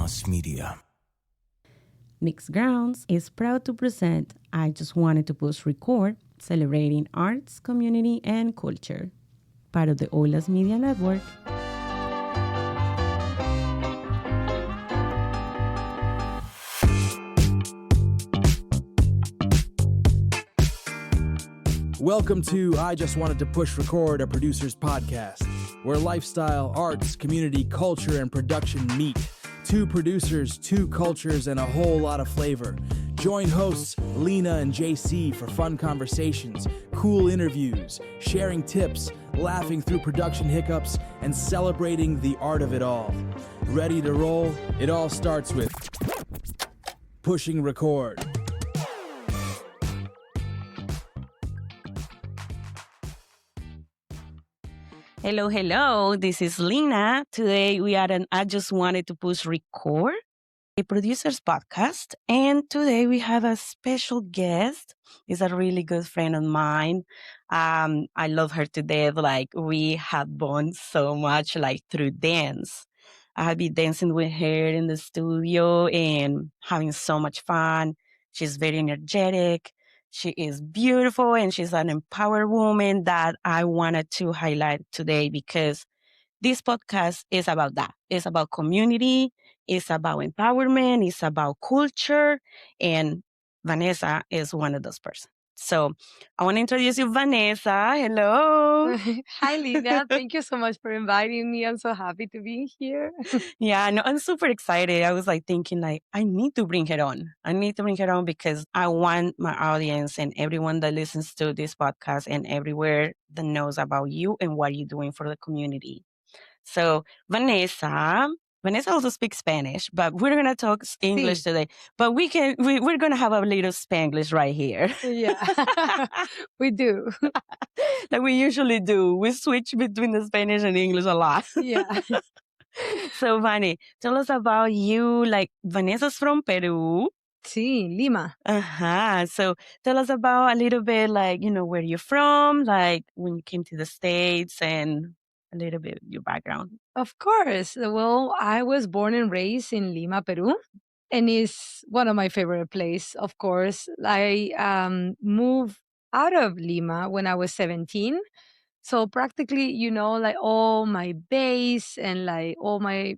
Mass Media. Mixed Grounds is proud to present I Just Wanted to Push Record, celebrating arts, community, and culture. Part of the Olas Media Network. Welcome to I Just Wanted to Push Record, a producer's podcast, where lifestyle, arts, community, culture, and production meet. Two producers, two cultures, and a whole lot of flavor. Join hosts Lena and JC for fun conversations, cool interviews, sharing tips, laughing through production hiccups, and celebrating the art of it all. Ready to roll? It all starts with pushing record. Hello, hello. This is Lena. Today we are on I Just Wanted to Push Record, a producer's podcast. And today we have a special guest. Is a really good friend of mine. I love her to death. Like, we have bonded so much, like, through dance. I have been dancing with her in the studio and having so much fun. She's very energetic. She is beautiful and she's an empowered woman that I wanted to highlight today because this podcast is about that. It's about community. It's about empowerment. It's about culture. And Vanessa is one of those persons. So I want to introduce you, Vanessa. Hello. Hi, Lina. Thank you so much for inviting me. I'm so happy to be here. Yeah, no, I'm super excited. I was like thinking like, I need to bring her on. I need to bring her on because I want my audience and everyone that listens to this podcast and everywhere that knows about you and what you're doing for the community. So Vanessa also speaks Spanish, but we're going to talk English today. But we're going to have a little Spanglish right here. Yeah, we do. Like we usually do. We switch between the Spanish and English a lot. Yeah. So, Vani, tell us about you. Like, Vanessa's from Peru. Sí, Lima. So tell us about a little bit, like, where you're from, like when you came to the States and a little bit your background. Of course. Well, I was born and raised in Lima, Peru, and it's one of my favorite places, of course. I moved out of Lima when I was 17. So practically, like all my base and like all my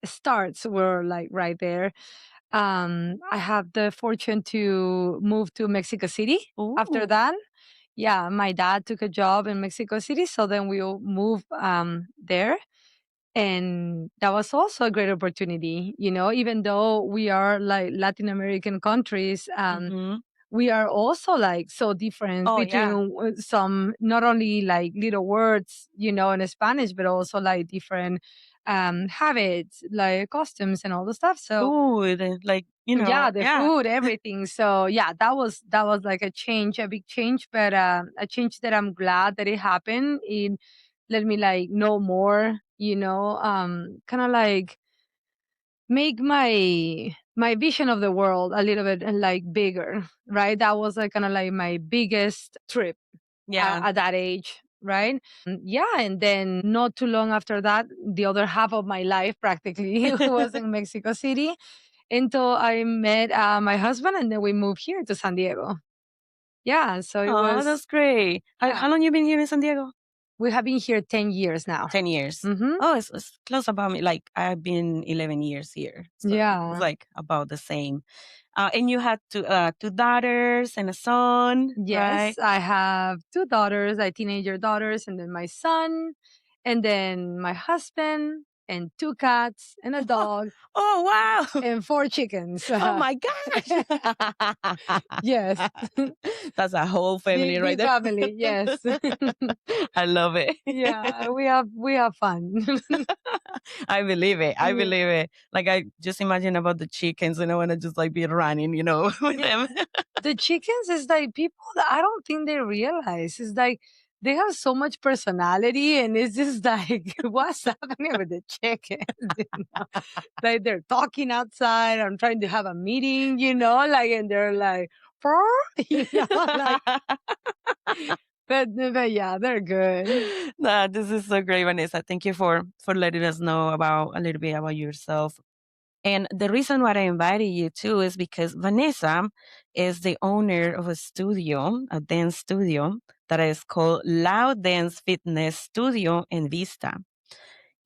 starts were like right there. I have the fortune to move to Mexico City after Ooh. that. Yeah, my dad took a job in Mexico City, so then we all moved there. And that was also a great opportunity, even though we are like Latin American countries, we are also like so different between some, not only like little words, in Spanish, but also like different habits, like costumes and all the stuff. So food, like, yeah, the food, everything. So yeah, that was like a change, a big change, but a change that I'm glad that it happened. It let me like know more, kind of like make my vision of the world a little bit like bigger, right? That was like kind of like my biggest trip at that age, right? Yeah, and then not too long after that, the other half of my life practically was in Mexico City until I met my husband, and then we moved here to San Diego. Yeah, so it was. Oh, that's great. How long you been here in San Diego? We have been here 10 years now. 10 years. Mm-hmm. Oh, it's close about me. Like, I've been 11 years here. So yeah. It's like about the same. And you had two daughters and a son, Yes, right? I have two daughters, teenager daughters, and then my son, and then my husband, and two cats, and a dog. Oh, wow. And 4 chickens. Oh, my gosh. Yes. That's a whole family right there. Family, yes. I love it. Yeah, we have fun. I believe it. I believe it. Like, I just imagine about the chickens, and I want to just like be running, with them. The chickens is like people that I don't think they realize. It's like they have so much personality, and it's just like, what's happening with the chickens? Like they're talking outside. I'm trying to have a meeting, like, and they're like, like. But yeah, they're good. Nah, this is so great, Vanessa. Thank you for letting us know about a little bit about yourself. And the reason why I invited you too is because Vanessa is the owner of a studio, a dance studio that is called Loud Dance Fitness Studio in Vista.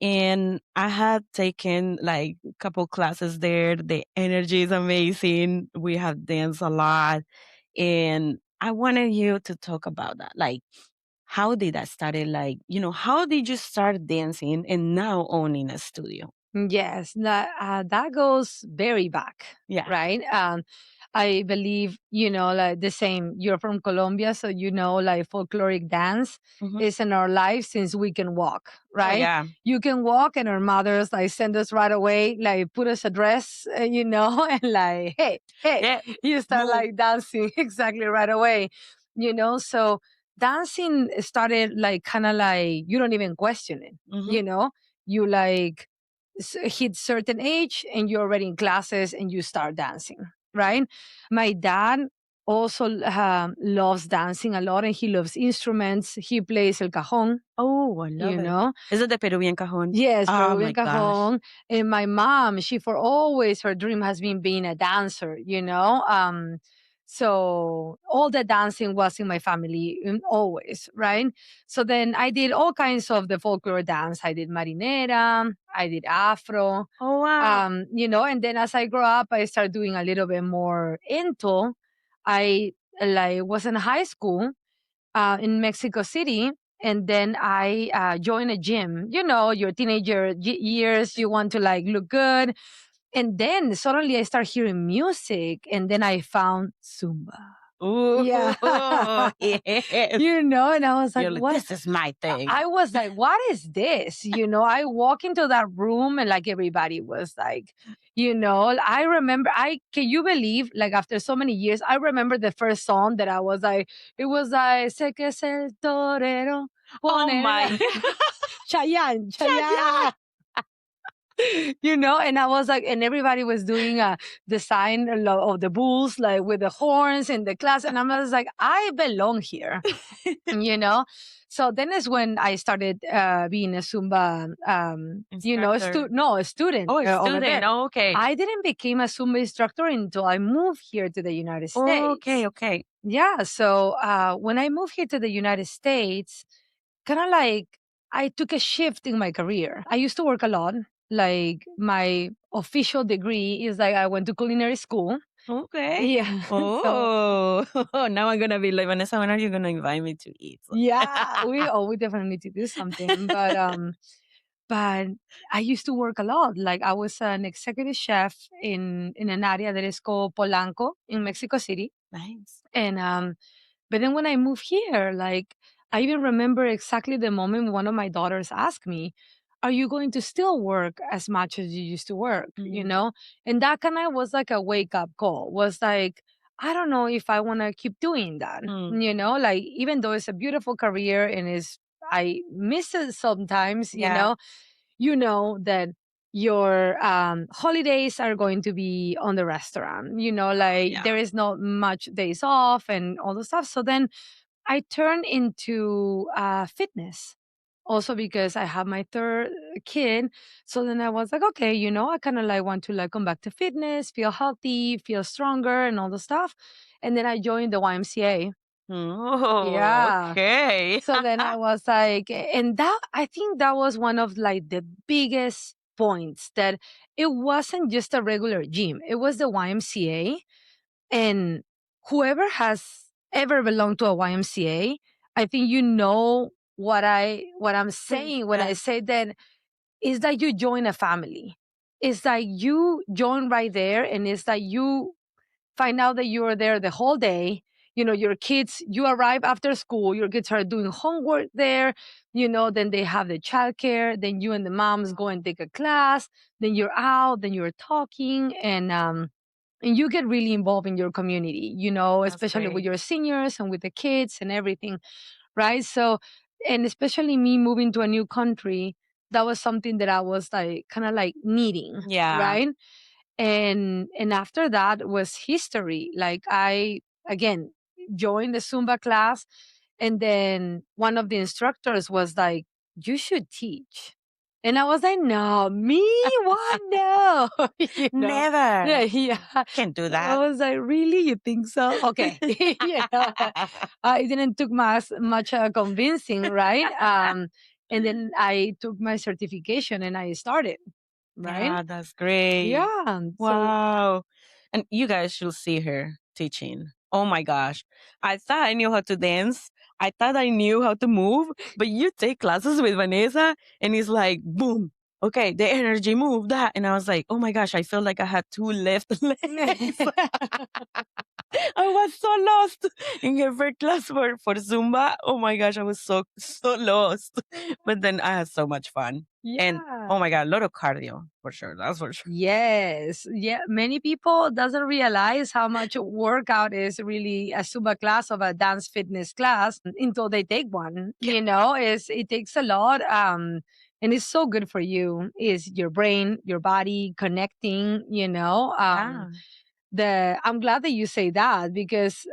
And I had taken like a couple classes there. The energy is amazing. We have danced a lot. And I wanted you to talk about that. Like, how did that started? Like, how did you start dancing and now owning a studio? Yes, that goes very back, Yeah. right? I believe, like the same. You're from Colombia, so like folkloric dance Hmm. is in our life since we can walk, Oh, right? yeah. You can walk, and our mothers like send us right away, like put us a dress, and like, hey, hey, Yeah. you start Move. like dancing exactly right away, So dancing started like kind of like you don't even question it, Hmm. you like hit certain age and you're already in classes and you start dancing, right? My dad also loves dancing a lot and he loves instruments. He plays el cajon, Oh, I love you it. know. Is it the Peruvian cajon? Yes, Oh Peruvian my gosh. cajon. And my mom, she for always her dream has been being a dancer, so all the dancing was in my family always, right? So then I did all kinds of the folklore dance. I did marinera, I did afro, Oh, wow. and then as I grew up, I started doing a little bit more into. I like was in high school in Mexico City. And then I joined a gym. Your teenager years, you want to like look good. And then suddenly I start hearing music, and then I found Zumba. Ooh, Yeah. yes. And I was like, You're like, what? this is my thing. I was like, what is this? I walk into that room and like everybody was like, I remember, can you believe, like after so many years, I remember the first song that I was like, it was like, sé que es el torero, Oh my poner. God. Chayanne, Yeah. Chayanne. And I was like, and everybody was doing the sign of the bulls, like with the horns in the class. And I was like, I belong here, you know? So then is when I started being a Zumba, Instructor. a student Oh, a over student. there. Oh, okay. I didn't become a Zumba instructor until I moved here to the United Okay, States. okay. Yeah. So when I moved here to the United States, kind of like I took a shift in my career. I used to work a lot. Like my official degree is like I went to culinary school. Okay. Yeah. So Oh, now I'm gonna be like, Vanessa, when are you gonna invite me to eat? yeah, we definitely need to do something. But I used to work a lot. Like I was an executive chef in an area that is called Polanco in Mexico City. Nice. And but then when I moved here, like I even remember exactly the moment one of my daughters asked me, "Are you going to still work as much as you used to work?" Mm, And that kind of was like a wake up call. Was like, I don't know if I want to keep doing that. mm. Like even though it's a beautiful career and is I miss it sometimes, Yeah. that your holidays are going to be on the restaurant, Oh, like yeah. there is not much days off and all the stuff. So then I turned into fitness also because I have my third kid. So then I was like, okay, I kind of like want to like come back to fitness, feel healthy, feel stronger and all the stuff. And then I joined the YMCA. Oh, Yeah. okay. So then I was like, and that I think that was one of like the biggest points that it wasn't just a regular gym. It was the YMCA. And whoever has ever belonged to a YMCA, I think what I'm saying when I Yeah. say that is that you join a family. It's like you join right there and it's like you find out that you are there the whole day. Your kids, you arrive after school, your kids are doing homework there, then they have the childcare, then you and the moms go and take a class, then you're out, then you're talking, and you get really involved in your community, That's especially with great. your seniors and with the kids and everything, right? So, and especially me moving to a new country, that was something that I was like kind of like needing, Yeah. right? And after that was history. Like I again joined the Zumba class, and then one of the instructors was like, you should teach. And I was like, no, me? What? No. Never. Yeah. Can't do I that. was like, really? You think so? Okay. It didn't took much convincing, right? And then I took my certification and I started, right? Yeah, that's great. Yeah. So Wow. And you guys should see her teaching. Oh my gosh. I thought I knew how to dance. I thought I knew how to move, but you take classes with Vanessa and it's like, boom. Okay, the energy, move that. And I was like, oh my gosh, I felt like I had two left legs. I was so lost in her first class for Zumba. Oh my gosh, I was so lost. But then I had so much fun. And yeah. oh my god, a lot of cardio for sure. That's for sure. Yes. Yeah. Many people doesn't realize how much workout is really a Zumba class of a dance fitness class until they take one. It takes a lot. And it's so good for you. Is your brain, your body connecting, Yeah. I'm glad that you say that because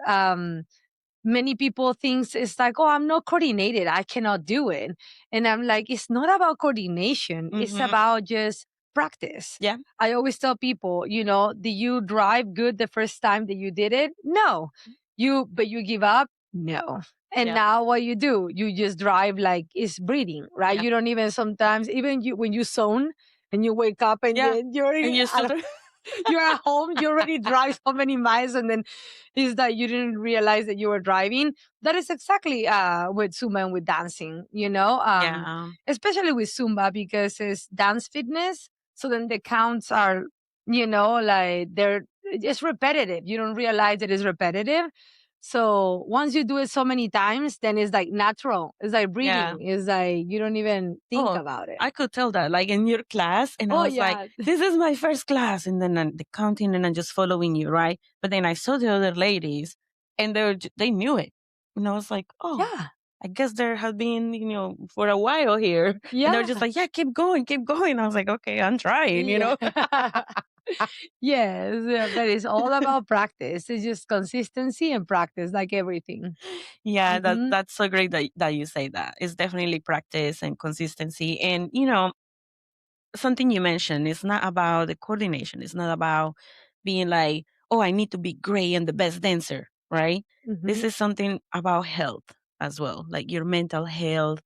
many people thinks it's like, oh, I'm not coordinated, I cannot do it. And I'm like, it's not about coordination, it's Hmm. about just practice. Yeah. I always tell people, did you drive good the first time that you did it? No. But you give up? No. And Yeah. now what you do, you just drive like it's breathing, right? Yeah. You don't even sometimes, even you when you zone and you wake up and Yeah. then you're And you still you're at home, you already drive so many miles, and then is that you didn't realize that you were driving. That is exactly with Zumba and with dancing, Yeah. especially with Zumba because it's dance fitness. So then the counts are, like they're it's repetitive. You don't realize it is repetitive. So once you do it so many times, then it's like natural. It's like Yeah. breathing. It's like you don't even think Oh, about it. I could tell that, like in your class, and I Oh was like, yeah. "This is my first class," and then the counting, and I'm just following you, right? But then I saw the other ladies, and they knew it, and I was like, "Oh, Yeah. I guess there have been, for a while here," and they were just Yeah. like, "Yeah, keep going, keep going." I was like, "Okay, I'm trying." Yeah. Yes, yeah, but it's all about practice. It's just consistency and practice, like everything. Yeah, Hmm. that's so great that you say that. It's definitely practice and consistency, and something you mentioned, it's not about the coordination. It's not about being like, oh, I need to be great and the best dancer, right? This Hmm. is something about health as well, like your mental health,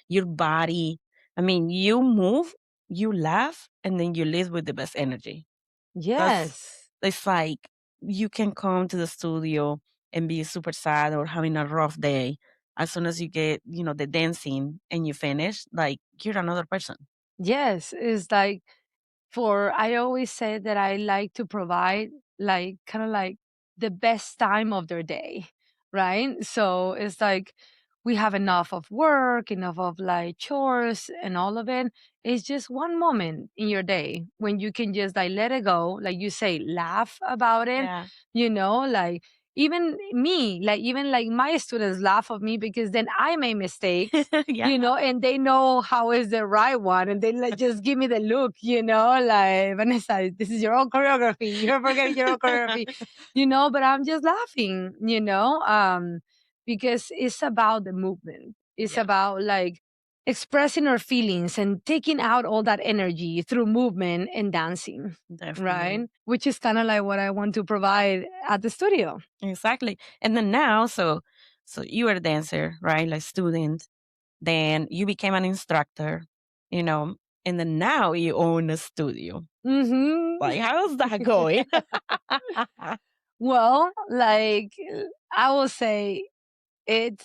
your body. I mean, you move, you laugh, and then you live with the best energy. That's Yes. it's like you can come to the studio and be super sad or having a rough day. As soon as you get, the dancing and you finish, like you're another person. Yes. It's like I always say that I like to provide like kind of like the best time of their day, right? So it's like we have enough of work, enough of like chores and all of it. It's just one moment in your day when you can just like let it go, like you say, laugh about it, Yeah. like even me, like even like my students laugh at me because then I make mistakes, Yeah. and they know how is the right one, and they like just give me the look, like Vanessa, this is your own choreography. You're forgetting your own choreography, but I'm just laughing, because it's about the movement. It's Yeah, about like expressing our feelings and taking out all that energy through movement and dancing, right? definitely. Which is kind of like what I want to provide at the studio. Exactly. And then now, so you were a dancer, right? Like student. Then you became an instructor, you know, and then now you own a studio. Hmm. Like, how's that going? Well, like I will say it's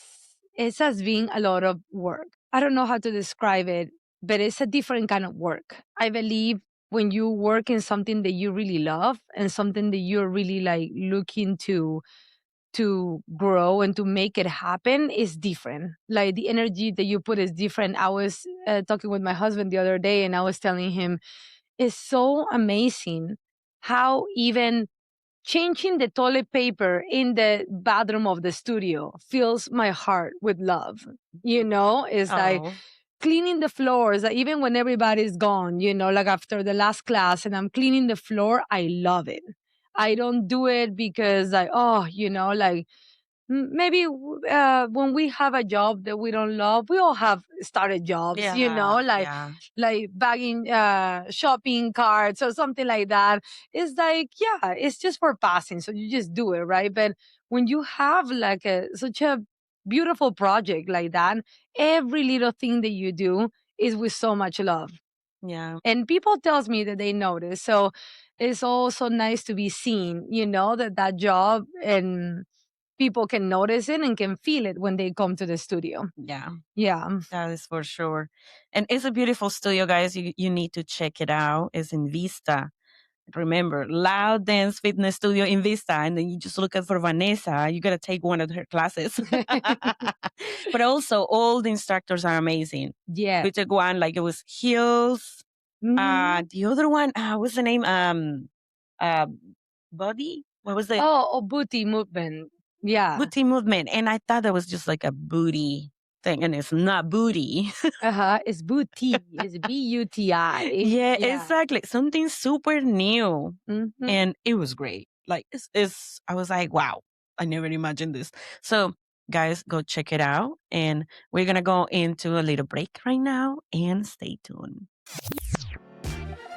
has been a lot of work. I don't know how to describe it, but it's a different kind of work. I believe when you work in something that you really love and something that you're really like looking to grow and to make it happen is different. Like the energy that you put is different. I was talking with my husband the other day and I was telling him it's so amazing how even changing the toilet paper in the bathroom of the studio fills my heart with love. It's like Oh, cleaning the floors, like even when everybody's gone, like after the last class and I'm cleaning the floor, I love it. I don't do it because like, oh, like maybe when we have a job that we don't love, we all have started jobs, Yeah, like yeah, bagging shopping carts or something like that. It's like, yeah, it's just for passing, so you just do it, right? But when you have like such a beautiful project like that, every little thing that you do is with so much love, yeah, and people tells me that they notice. So it's also nice to be seen, that job, and people can notice it and can feel it when they come to the studio. yeah. Yeah. That is for sure. And it's a beautiful studio, guys. You need to check it out. It's in Vista. Remember, Loud Dance Fitness Studio in Vista. And then you just look at for Vanessa. You got to take one of her classes. But also, all the instructors are amazing. Yeah. We took one, like it was Heels. Mhm. The other one, what's the name? Uh, Body? What was it? Oh, booty movement. Yeah. Booty movement. And I thought that was just like a booty thing. And it's not booty. Uh-huh. It's booty. It's Buti. Yeah, Yeah. exactly. Something super new. Mhm. And it was great. Like I was like, wow, I never imagined this. So guys, go check it out. And we're gonna go into a little break right now and stay tuned.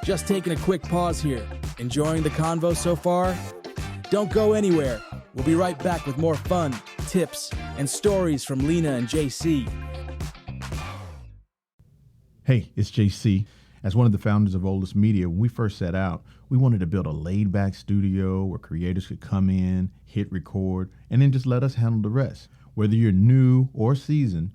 Just taking a quick pause here. Enjoying the convo so far? Don't go anywhere. We'll be right back with more fun, tips, and stories from Lena and JC. Hey, it's JC. As one of the founders of Oldest Media, when we first set out, we wanted to build a laid-back studio where creators could come in, hit record, and then just let us handle the rest. Whether you're new or seasoned,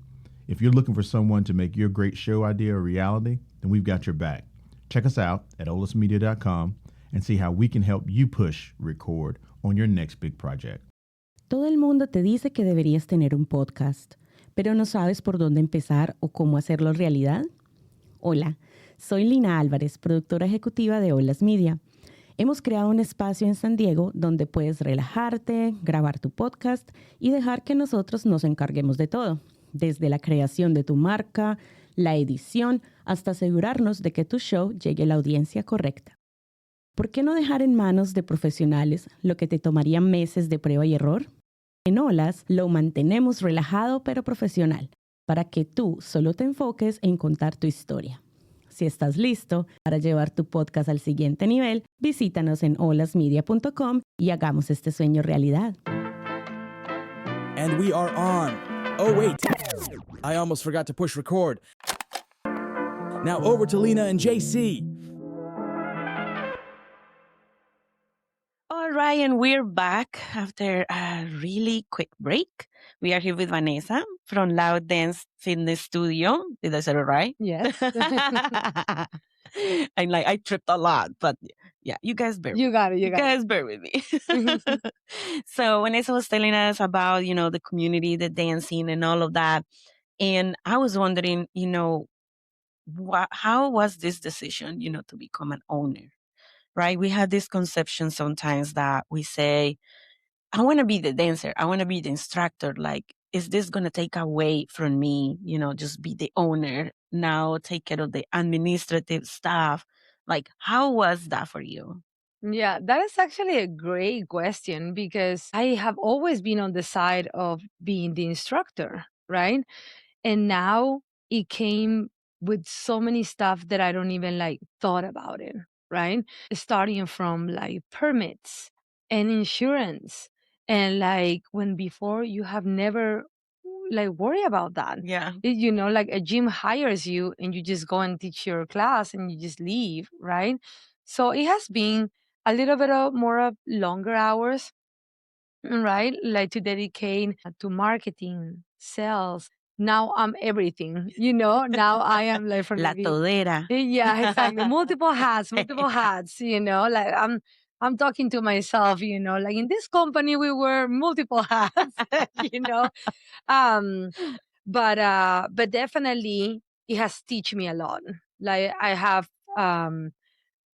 if you're looking for someone to make your great show idea a reality, then we've got your back. Check us out at oldestmedia.com and see how we can help you push record on your next big project. Todo el mundo te dice que deberías tener un podcast, pero no sabes por dónde empezar o cómo hacerlo realidad. Hola, soy Lina Álvarez, productora ejecutiva de Olas Media. Hemos creado un espacio en San Diego donde puedes relajarte, grabar tu podcast y dejar que nosotros nos encarguemos de todo, desde la creación de tu marca, la edición, hasta asegurarnos de que tu show llegue a la audiencia correcta. ¿Por qué no dejar en manos de profesionales lo que te tomaría meses de prueba y error? En Olas lo mantenemos relajado pero profesional, para que tú solo te enfoques en contar tu historia. Si estás listo para llevar tu podcast al siguiente nivel, visítanos en olasmedia.com y hagamos este sueño realidad. And we are on. Oh, wait. I almost forgot to push record. Now over to Lena and JC. All right, and we're back after a really quick break. We are here with Vanessa from Loud Dance Fitness Studio. Did I say it right? Yes. I'm like, I tripped a lot, but yeah, you guys bear You got it. you guys bear with me. So Vanessa was telling us about, the community, the dancing and all of that. And I was wondering, how was this decision, to become an owner? Right? We have this conception sometimes that we say, I want to be the dancer. I want to be the instructor. Like, is this going to take away from me, just be the owner now, take care of the administrative stuff? Like, how was that for you? Yeah, that is actually a great question because I have always been on the side of being the instructor, right? And now it came with so many stuff that I don't even like thought about it, right? Starting from like permits and insurance, and like when before you have never like worry about that. Yeah. Like a gym hires you and you just go and teach your class and you just leave, right? So it has been a little bit of more of longer hours, right? Like to dedicate to marketing, sales. Now I'm everything, Now I am like from La the todera. yeah, exactly. Multiple hats, Like I'm talking to myself, like in this company we wear multiple hats, you know. Um, but definitely it has teach me a lot. Like um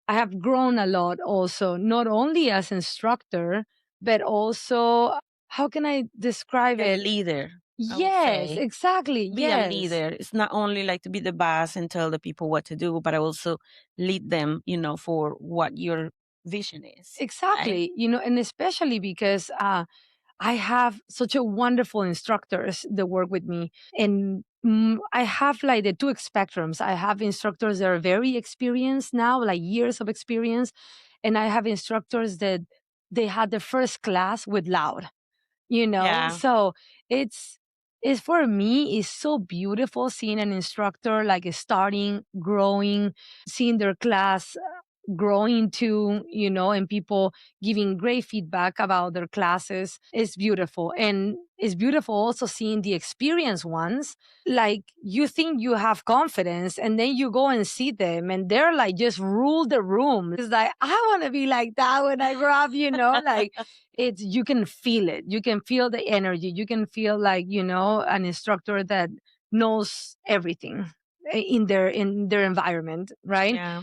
I have grown a lot also, not only as instructor, but also how can I describe A it? leader, I would Yes, say. exactly. Be a Yes. leader. It's not only like to be the boss and tell the people what to do, but I also lead them, for what your vision is. Right? Exactly. And especially because I have such a wonderful instructors that work with me. And I have like the two spectrums. I have instructors that are very experienced now, like years of experience. And I have instructors that they had their first class with loud, Yeah. So it's for me, it's so beautiful seeing an instructor like starting, growing, seeing their class growing too, and people giving great feedback about their classes. It's beautiful. And it's beautiful also seeing the experienced ones. Like you think you have confidence and then you go and see them and they're like just rule the room. It's like, I want to be like that when I grow up, like it's, you can feel it. You can feel the energy. You can feel like, an instructor that knows everything in their environment, right? Yeah.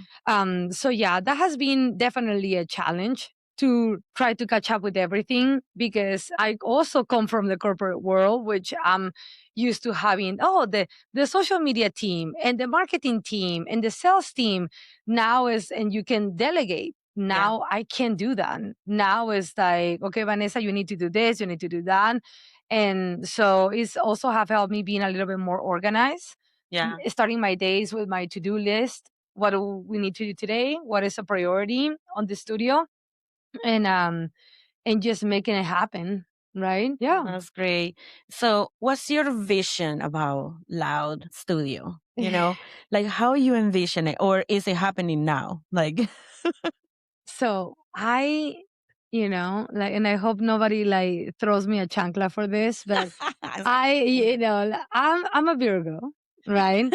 So yeah, that has been definitely a challenge to try to catch up with everything, because I also come from the corporate world, which I'm used to having, the social media team and the marketing team and the sales team. Now is, and you can delegate. Now I can't do that. Now it's like, okay, Vanessa, you need to do this, you need to do that. And so it's also have helped me being a little bit more organized, Yeah. starting my days with my to-do list. What do we need to do today? What is a priority on the studio? And just making it happen, right? Yeah. That's great. So, what's your vision about Loud Studio? Like how you envision it, or is it happening now? Like, So like, and I hope nobody like throws me a chancla for this, but I'm a Virgo, right?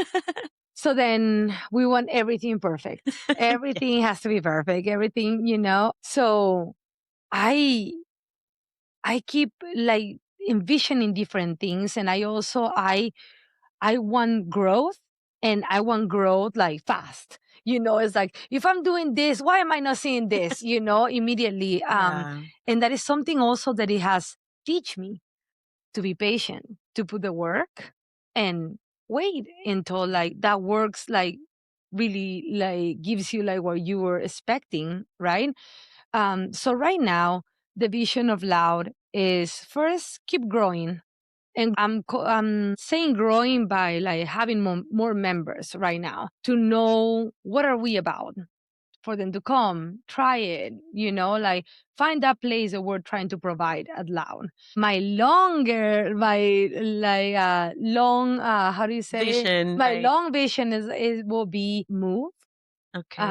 So then we want everything perfect. Everything has to be perfect. Everything. So I keep like envisioning different things, and I want growth, and I want growth like fast. It's like, if I'm doing this, why am I not seeing this? Immediately. yeah. And that is something also that it has teach me to be patient, to put the work and wait until like that works, like really like gives you like what you were expecting, right? So right now, the vision of Loud is first keep growing. And I'm saying growing by like having more members right now to know what are we about, for them to come, try it, like find that place that we're trying to provide at Loud. My long, how do you say it? Vision. My Like, long vision is will be move, okay.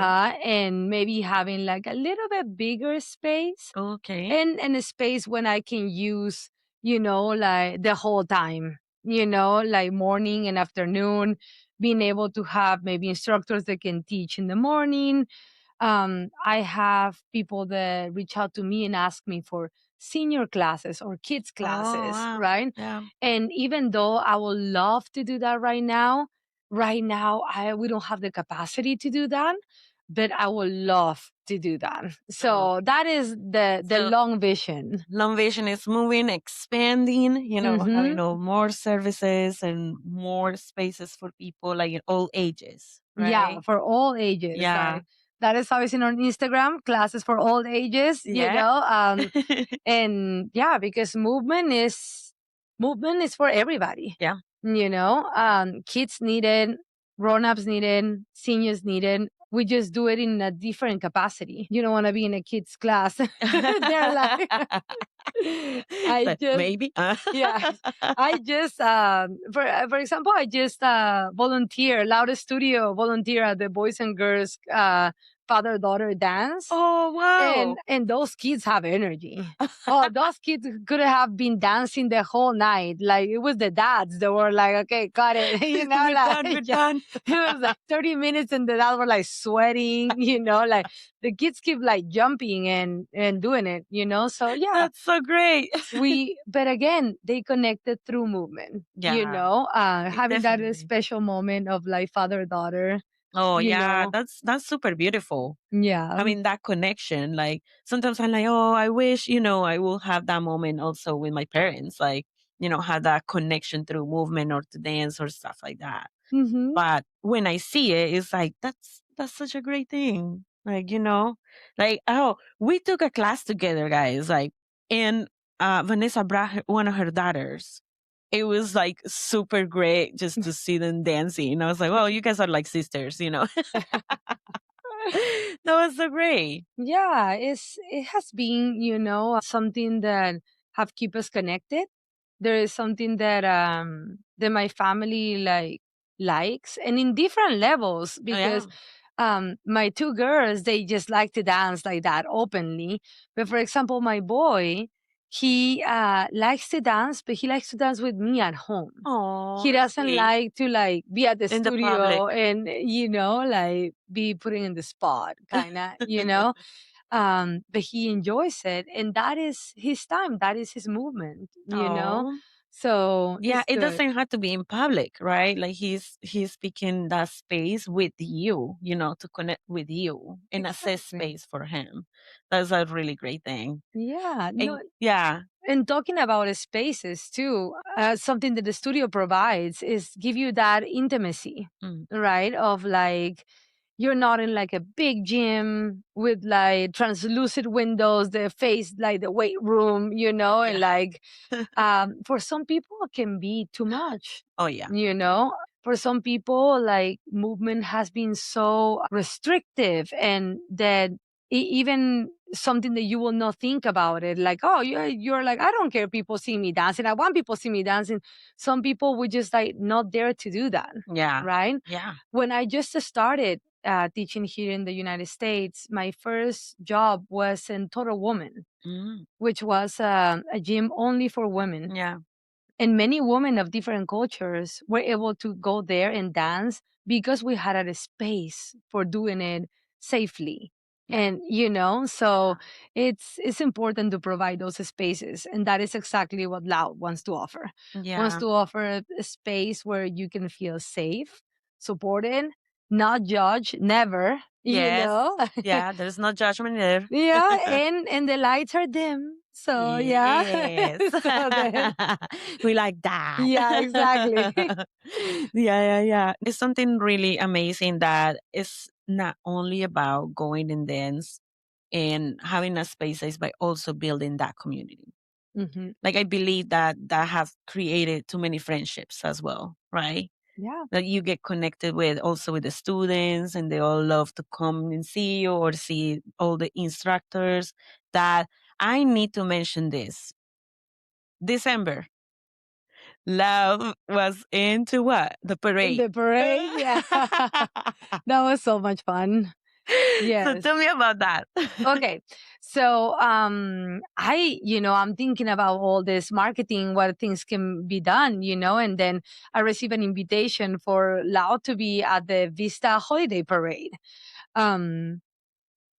and maybe having like a little bit bigger space, Okay. and a space when I can use, like the whole time, like morning and afternoon, being able to have maybe instructors that can teach in the morning. I have people that reach out to me and ask me for senior classes or kids Oh, classes, wow. right? Yeah. And even though I would love to do that right now we don't have the capacity to do that, but I would love to do that. So that is the So- long vision. Long vision is moving, expanding, having Mhm. more services and more spaces for people like in all ages, right? Yeah, for all ages. Yeah. That is how it's in on Instagram, classes for all ages, Yeah. and yeah, because movement is for everybody. Yeah. Kids need it, grown-ups need it, seniors need it. We just do it in a different capacity. You don't want to be in a kid's class. They're like, But maybe. yeah, I just for example, I just volunteer Loud Studio volunteer at the Boys and Girls father daughter dance. Oh, wow. And those kids have energy. Oh, those kids could have been dancing the whole night. Like it was the dads that were like, okay, got it. We're done. We're done. It was like 30 minutes and the dads were like sweating, like the kids keep like jumping and doing it, So yeah. That's so great. But again, they connected through movement, having that Definitely. special moment of like father daughter. Oh, you yeah. know. That's super beautiful. Yeah. I mean, that connection. Like sometimes I'm like, oh, I wish, I will have that moment also with my parents. Like, have that connection through movement or to dance or stuff like that. Mm-hmm. But when I see it, it's like, that's such a great thing. Like, like, oh, we took a class together, guys. Like, and Vanessa brought one of her daughters. It was like super great just to see them dancing. I was like, well, you guys are like sisters, That was so great. Yeah, it has been, something that have keep us connected. There is something that my family likes, and in different levels, Oh, yeah. because my two girls, they just like to dance like that openly. But for example, my boy, he likes to dance, but he likes to dance with me at home. Oh, He doesn't sweet. like to be at the In the studio public. and be putting in the spot, kind of. But he enjoys it, and that is his time, that is his movement. Oh. So Yeah, it's it good. doesn't have to be in public, right? Like he's picking that space with you, to connect with you in a safe Exactly. space for him. That's a really great thing. Yeah, no. And yeah. And talking about spaces too, something that the studio provides is give you that intimacy, Mm. right? Of like, you're not in like a big gym with like translucent windows that face like the weight room, and like, for some people it can be too much. Oh, yeah. For some people, like, movement has been so restrictive, and that even something that you will not think about it, like, oh, you're like, I don't care, people see me dancing, I want people see me dancing. Some people would just like not dare to do that. Yeah. Right. Yeah. When I just started teaching here in the United States, my first job was in Total Woman, which was a gym only for women. Yeah. And many women of different cultures were able to go there and dance because we had a space for doing it safely. Yeah. And so it's important to provide those spaces, and that is exactly what Loud wants to offer. Wants Yeah. to offer a space where you can feel safe, supported, not judged, never. Yes. Yeah, there's no judgment there. Yeah, and the lights are dim. So yeah. Yes. So then, We like that. yeah, exactly. Yeah. It's something really amazing that is not only about going and dance and having a spaces, but also building that community. Hmm. Like I believe that has created too many friendships as well, right? Yeah. That you get connected with also with the students, and they all love to come and see you or see all the instructors. That I need to mention this. December, Love was into what? The parade. The parade, yeah. That was so much fun. So Yes. tell me about that. Okay. So I'm thinking about all this marketing, what things can be done, and then I received an invitation for Lao to be at the Vista holiday parade.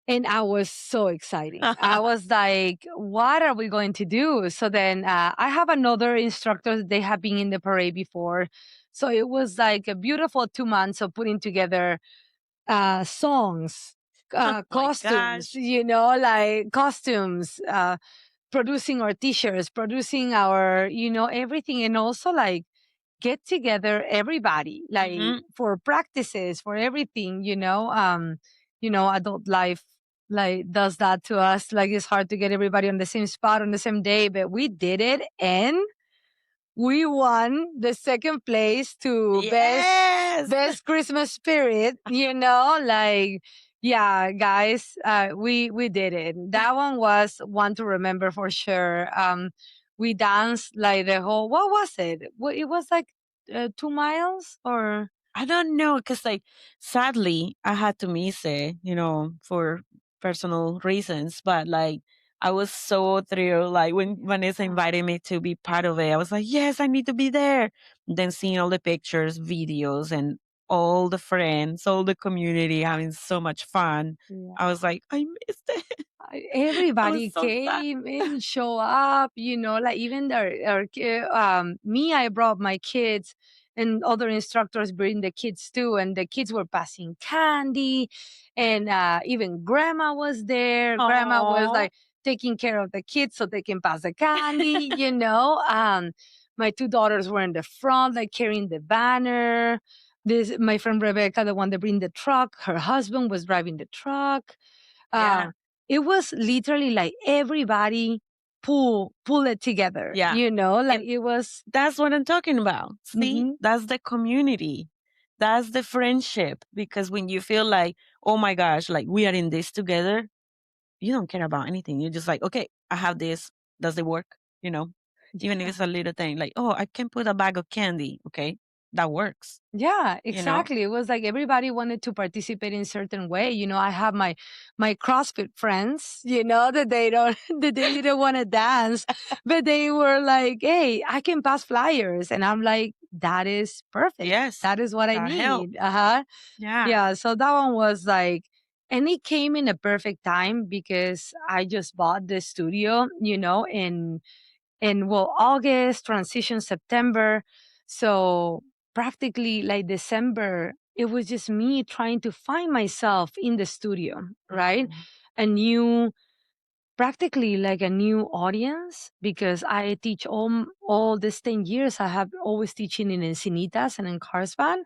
And I was so excited. I was like, what are we going to do? So then I have another instructor. They have been in the parade before. So it was like a beautiful 2 months of putting together songs, Oh my costumes, gosh. like costumes, producing our t-shirts, producing our, everything. And also like get together everybody, like for practices, for everything, adult life like does that to us. Like it's hard to get everybody on the same spot on the same day, but we did it, and we won the second place to Yes. best Christmas spirit, like, yeah, guys, we did it. That one was one to remember for sure. We danced like the whole, what was it? It was like 2 miles or I don't know, because like sadly I had to miss it, for personal reasons. But like I was so thrilled, like when Vanessa invited me to be part of it, I was like, yes, I need to be there. Then seeing all the pictures, videos, and all the friends, all the community having so much fun, I was like, I missed it. everybody so sad. came and show up, like even me, I brought my kids, and other instructors bring the kids too, and the kids were passing candy, and even grandma was there. Grandma was Aw. like taking care of the kids so they can pass the candy. My two daughters were in the front, like carrying the banner. This my friend Rebecca, the one that bring the truck, her husband was driving the truck. Yeah. It was literally like everybody pull it together. Yeah. Like And it was. that's what I'm talking about. See, Mhm. that's the community. That's the friendship. Because when you feel like, oh my gosh, like we are in this together, you don't care about anything. You're just like, okay, I have this. Does it work? Even if Yeah. it's a little thing like, oh, I can put a bag of candy. Okay, that works. Yeah, You know? exactly. It was like everybody wanted to participate in a certain way. I have my CrossFit friends, that they don't that they didn't want to dance, but they were like, "Hey, I can pass flyers." And I'm like, "That is perfect. Yes, That is what I that helped. need." Uh-huh. Yeah. Yeah, so that one was like, and it came in a perfect time because I just bought the studio, in well, August, transition September. So practically like December, it was just me trying to find myself in the studio, right? Mhm. A new, practically like a new audience, because I teach all these 10 years. I have always teaching in Encinitas and in Carlsbad.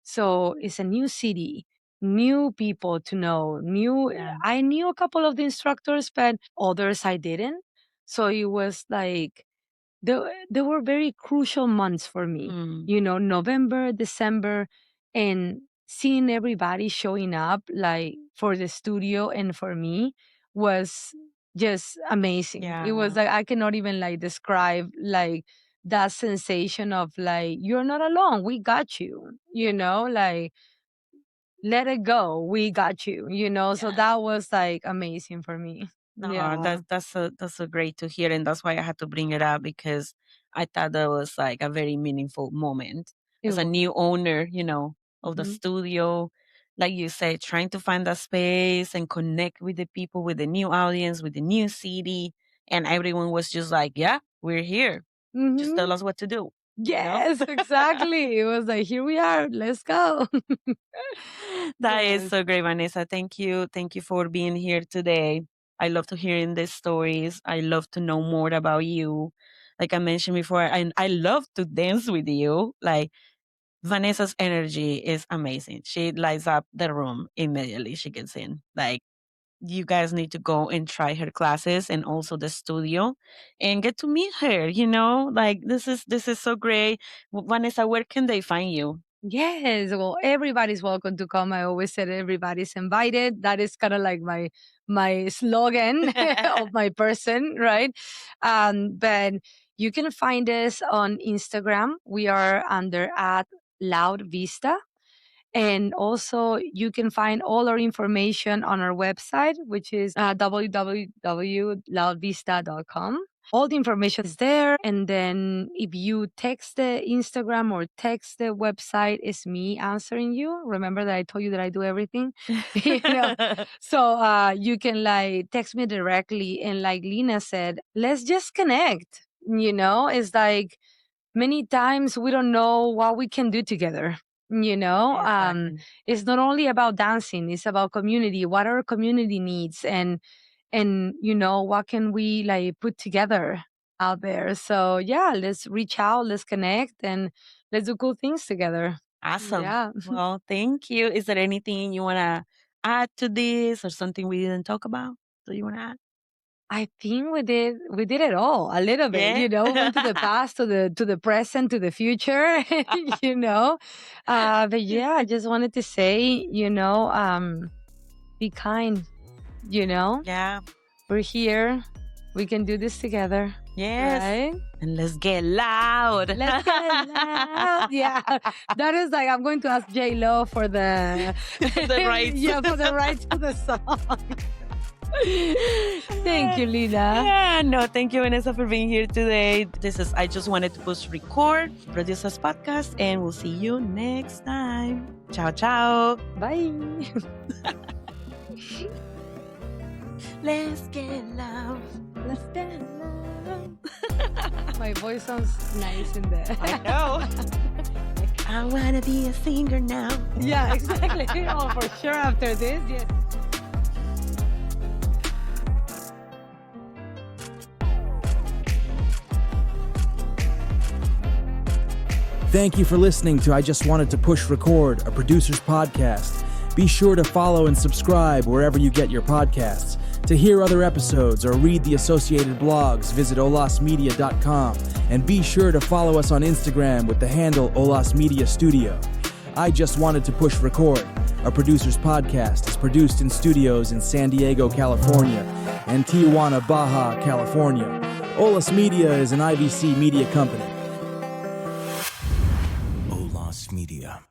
So it's a new city, new people to know, Yeah. I knew a couple of the instructors, but others I didn't. So it was like, there were very crucial months for me, Mm. November, December, and seeing everybody showing up like for the studio and for me was just amazing. It was Yeah. like I cannot even like describe like that sensation of like, you're not alone, we got you, like, let it go, we got you, so Yeah. that was like amazing for me. No, Yeah. that's a great to hear, and that's why I had to bring it up because I thought that was like a very meaningful moment It as a was. new owner, of the Mhm. studio. Like you said, trying to find that space and connect with the people, with the new audience, with the new city, and everyone was just like, "Yeah, we're here. Just Mhm. tell us what to do." You know. Yes, exactly. It was like, here we are, let's go. That is Yes. so great, Vanessa. Thank you. Thank you for being here today. I love to hearing these stories. I love to know more about you. Like I mentioned before, I love to dance with you. Like Vanessa's energy is amazing. She lights up the room immediately she gets in. Like you guys need to go and try her classes and also the studio and get to meet her, Like this is so great. Vanessa, where can they find you? Yes, well, everybody's welcome to come. I always said everybody's invited. That is kind of like my slogan of my person, right? But you can find us on Instagram. We are under at Loud Vista. And also, you can find all our information on our website, which is www.loudvista.com. All the information is there. And then if you text the Instagram or text the website, it's me answering you. Remember that I told you that I do everything? So you can like text me directly. And like Lena said, let's just connect. It's like, many times we don't know what we can do together. Exactly. It's not only about dancing, it's about community, what our community needs, and what can we like put together out there. So yeah, let's reach out, let's connect, and let's do cool things together. Awesome. Yeah. Well, thank you. Is there anything you want to add to this or something we didn't talk about? Do you want to add? I think we did it all a little bit, Yeah. we went to the past, to the present, to the future, but yeah, I just wanted to say, be kind, you know Yeah. we're here, we can do this together, Yes. right? And let's get loud. Let's get loud. Yeah, that is like, I'm going to ask J-Lo for the The rights. yeah, for the rights to the song. Thank you, Lina. Yeah, no, thank you, Vanessa, for being here today. This is I Just Wanted to Push Record, Producers Podcast, and we'll see you next time. Ciao, ciao. Bye. Let's get loud. Let's get loud. My voice sounds nice in there. I know. Like, I want to be a singer now. Yeah, exactly. Oh, for sure after this, yes. Thank you for listening to I Just Wanted to Push Record, a producer's podcast. Be sure to follow and subscribe wherever you get your podcasts. To hear other episodes or read the associated blogs, visit olasmedia.com and be sure to follow us on Instagram with the handle Olas Media Studio. I Just Wanted to Push Record, a producer's podcast, is produced in studios in San Diego, California and Tijuana, Baja, California. Olas Media is an IVC media company. Olas Media.